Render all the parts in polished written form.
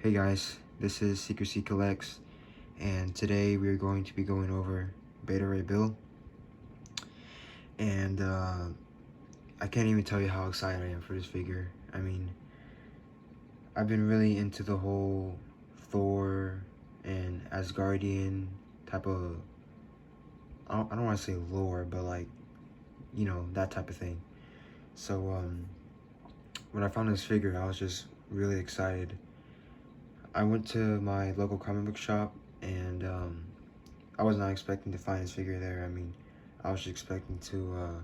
Hey guys, this is Secrecy Collects, and today we're going to be going over Beta Ray Bill. And I can't even tell you how excited I am for this figure. I mean, I've been really into the whole Thor and Asgardian type of, I don't want to say lore, but like, that type of thing. So when I found this figure, I was just really excited. I went to my local comic book shop, and I was not expecting to find this figure there. I mean, I was just expecting to,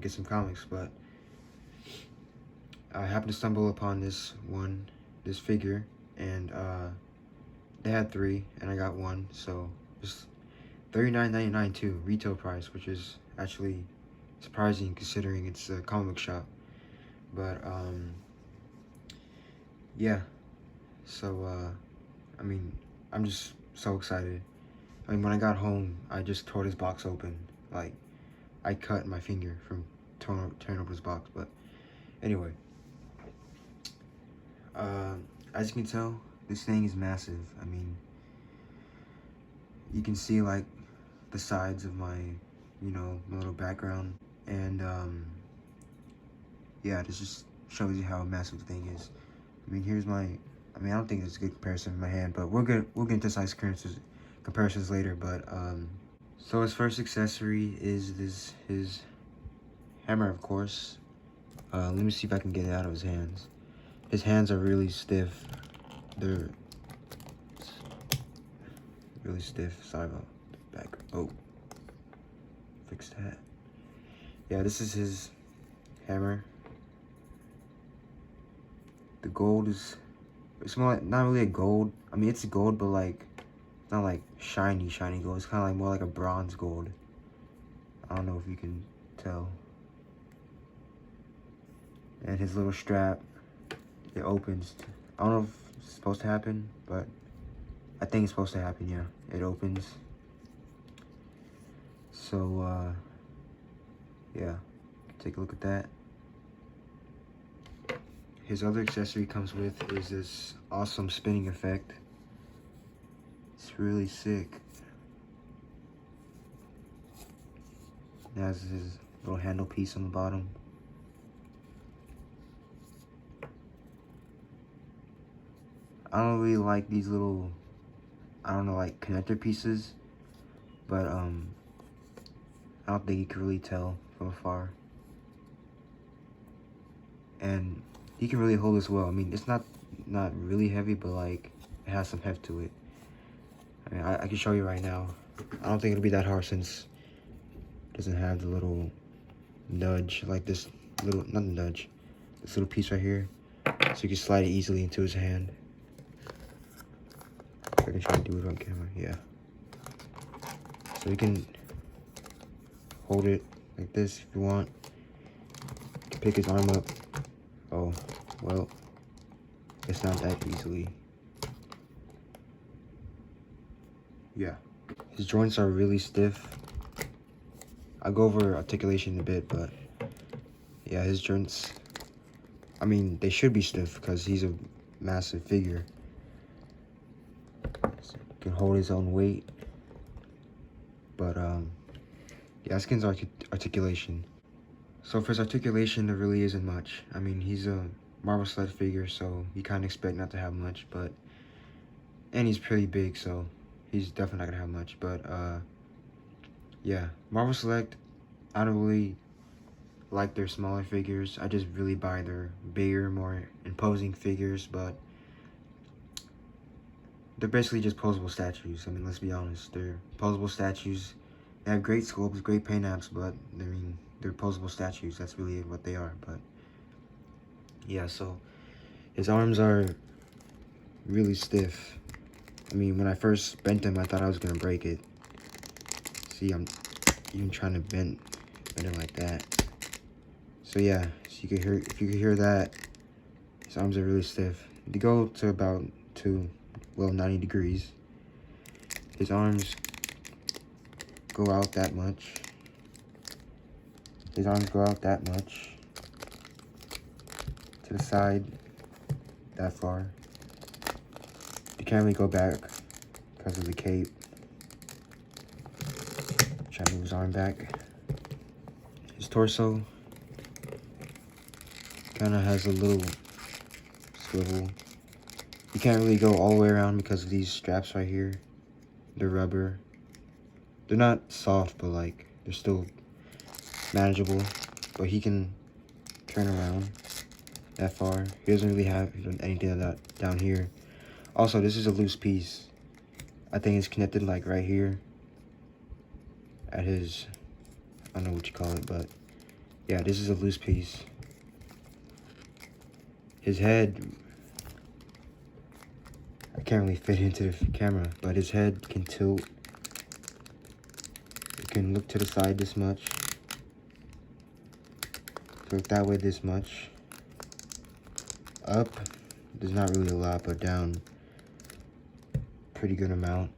get some comics, but I happened to stumble upon this figure, and they had three, and I got one, so it's $39.99 too, retail price, which is actually surprising considering it's a comic book shop. But yeah, so I mean, I'm just so excited. I mean, when I got home, I just tore this box open. Like, I cut my finger from tearing open this box. But anyway, as you can tell, this thing is massive. I mean, you can see like the sides of my, my little background, and yeah, this just shows you how massive the thing is. I mean, here's my. I mean, I don't think it's a good comparison with my hand, but we'll get into size comparisons later. But so his first accessory is his hammer, of course. Let me see if I can get it out of his hands. His hands are really stiff. They're really stiff. Sorry about the back. Oh, fix that. Yeah, this is his hammer. The gold is, it's more like, not really a gold. I mean, it's gold, but like, it's not like shiny gold. It's kind of like more like a bronze gold. I don't know if you can tell. And his little strap, it opens. I don't know if it's supposed to happen, but I think it's supposed to happen, yeah. It opens. So, yeah, take a look at that. His other accessory comes with is this awesome spinning effect. It's really sick. It has his little handle piece on the bottom. I don't really like these little, I don't know, like connector pieces, but I don't think you can really tell from afar. And he can really hold this well. I mean, it's not really heavy, but like it has some heft to it. I mean, I can show you right now. I don't think it'll be that hard since it doesn't have the little nudge, like this little, not the nudge, this little piece right here. So you can slide it easily into his hand. I can try to do it on camera, yeah. So you can hold it like this if you want. You can pick his arm up. Oh, well, it's not that easily. Yeah. His joints are really stiff. I'll go over articulation in a bit, but yeah, his joints, I mean, they should be stiff because he's a massive figure. So he can hold his own weight. But, yeah, skin's articulation. So for his articulation, there really isn't much. I mean, he's a Marvel Select figure, so you kind of expect not to have much, but, and he's pretty big, so he's definitely not gonna have much. But, yeah, Marvel Select, I don't really like their smaller figures. I just really buy their bigger, more imposing figures, but they're basically just posable statues. I mean, let's be honest. They're posable statues. They have great sculpts, great paint apps, but, I mean, they're posable statues. That's really what they are, but, yeah, so his arms are really stiff. I mean, when I first bent him, I thought I was gonna break it. See, I'm even trying to bend it like that. So yeah, so you can hear, if you can hear that, his arms are really stiff. They go to about 90 degrees. His arms go out that much. His arms go out that much. To the side, that far. You can't really go back because of the cape. Try to move his arm back. His torso kind of has a little swivel. You can't really go all the way around because of these straps right here. They're rubber. They're not soft, but like they're still manageable. But he can turn around that far. He doesn't really have anything of that down here. Also, this is a loose piece. I think it's connected like right here at his, I don't know what you call it, but yeah, this is a loose piece. His head, I can't really fit into the camera, but his head can tilt. It can look to the side this much. Look that way this much. Up, there's not really a lot, but down, pretty good amount.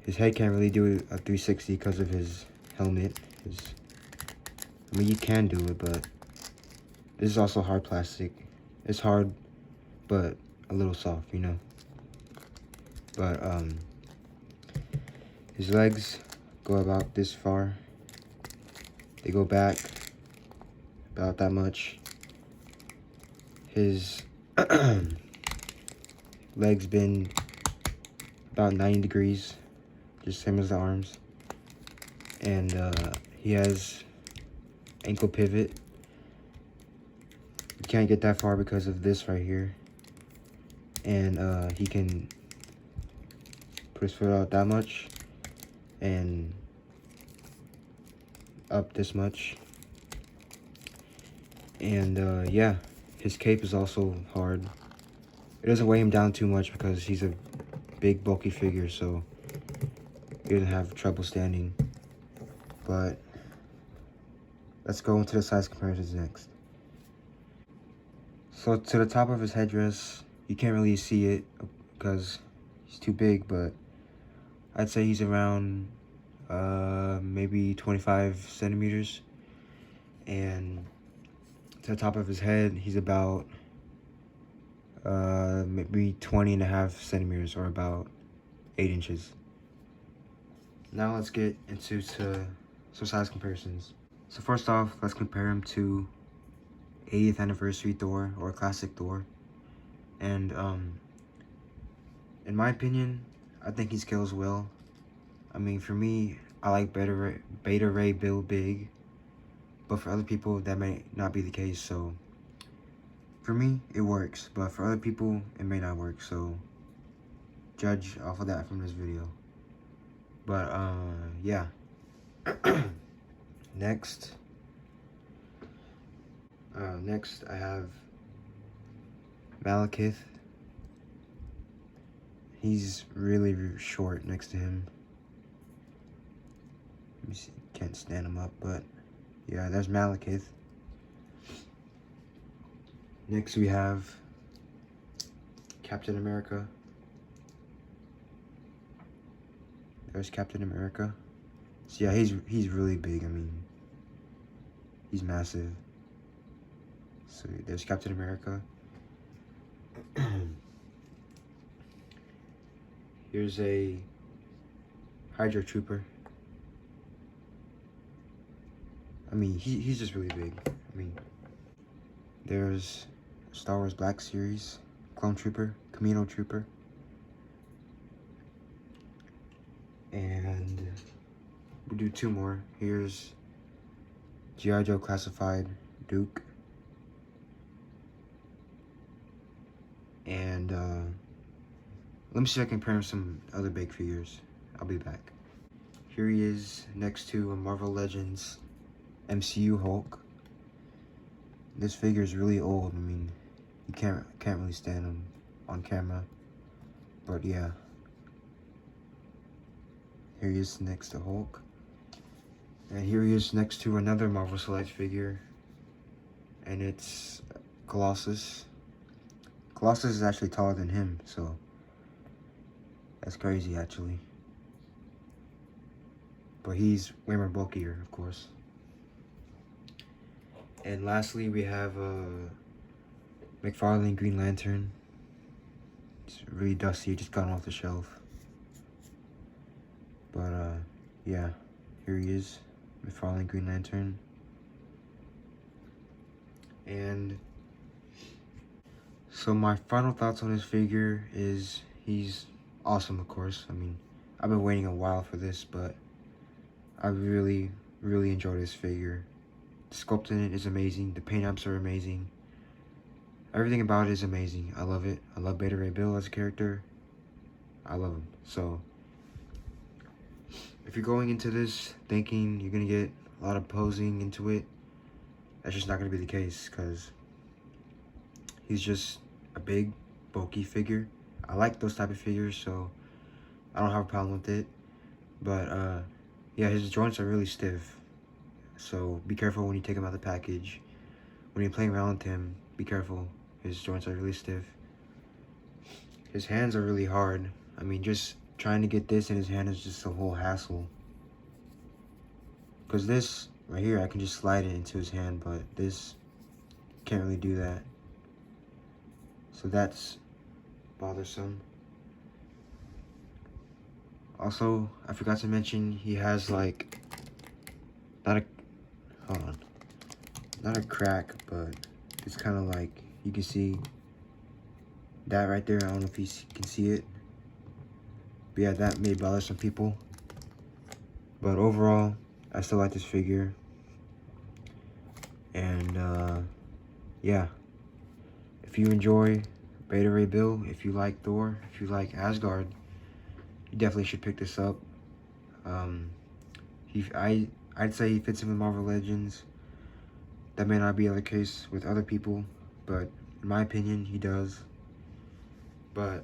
His head can't really do a 360 because of his helmet. I mean, you can do it, but this is also hard plastic. It's hard, but a little soft, you know. But his legs go about this far. They go back about that much. His legs bend about 90 degrees, just same as the arms. And he has ankle pivot. You can't get that far because of this right here. And he can put his foot out that much and up this much. And yeah, his cape is also hard. It doesn't weigh him down too much because he's a big bulky figure, so he doesn't have trouble standing. But let's go into the size comparisons next. So to the top of his headdress, you can't really see it because he's too big, but I'd say he's around maybe 25 centimeters. And to the top of his head, he's about maybe 20.5 centimeters, or about 8 inches. Now let's get into some size comparisons. So first off, let's compare him to 80th anniversary Thor, or classic Thor. And in my opinion, I think he scales well. I mean, for me, I like Beta Ray Bill Big, but for other people that may not be the case. So for me, it works, but for other people, it may not work. So judge off of that from this video. But yeah. Next I have Malekith. He's really short next to him. Let me see, can't stand him up, but yeah, there's Malekith. Next we have Captain America. There's Captain America. So yeah, he's really big. I mean, he's massive. So there's Captain America. Here's a Hydra Trooper. I mean, he's just really big. I mean, there's Star Wars Black Series Clone Trooper, Camino Trooper. And we'll do two more. Here's G.I. Joe Classified Duke. And let me see if I can compare him to some other big figures. I'll be back. Here he is next to a Marvel Legends MCU Hulk. This figure is really old. I mean, you can't really stand him on camera. But yeah. Here he is next to Hulk. And here he is next to another Marvel Select figure. And it's Colossus. Colossus is actually taller than him, so that's crazy actually. But he's way more bulkier, of course. And lastly, we have McFarlane Green Lantern. It's really dusty. It just got off the shelf. But yeah, here he is, McFarlane Green Lantern. And so my final thoughts on this figure is he's awesome, of course. I mean, I've been waiting a while for this, but I really enjoy this figure. The sculpt in it is amazing. The paint apps are amazing. Everything about it is amazing. I love it. I love Beta Ray Bill as a character. I love him. So if you're going into this thinking you're gonna get a lot of posing into it, that's just not gonna be the case, because he's just a big, bulky figure. I like those type of figures, so I don't have a problem with it. But yeah, his joints are really stiff, so be careful when you take him out of the package. When you're playing around with him, be careful. His joints are really stiff. His hands are really hard. I mean, just trying to get this in his hand is just a whole hassle. Because this right here, I can just slide it into his hand, but this can't really do that. So that's bothersome. Also, I forgot to mention, he has like, not a crack, but it's kind of like, you can see that right there. I don't know if you can see it. But yeah, that may bother some people. But overall, I still like this figure. And yeah, if you enjoy Beta Ray Bill, if you like Thor, if you like Asgard, you definitely should pick this up. I'd say he fits in with Marvel Legends. That may not be the case with other people, but in my opinion, he does. But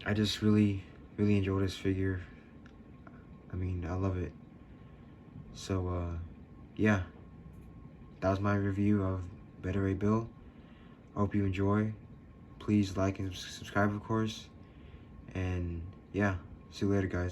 I just really enjoy this figure. I mean, I love it. So yeah, that was my review of Beta Ray Bill. I hope you enjoy. Please like and subscribe, of course. And yeah, see you later, guys.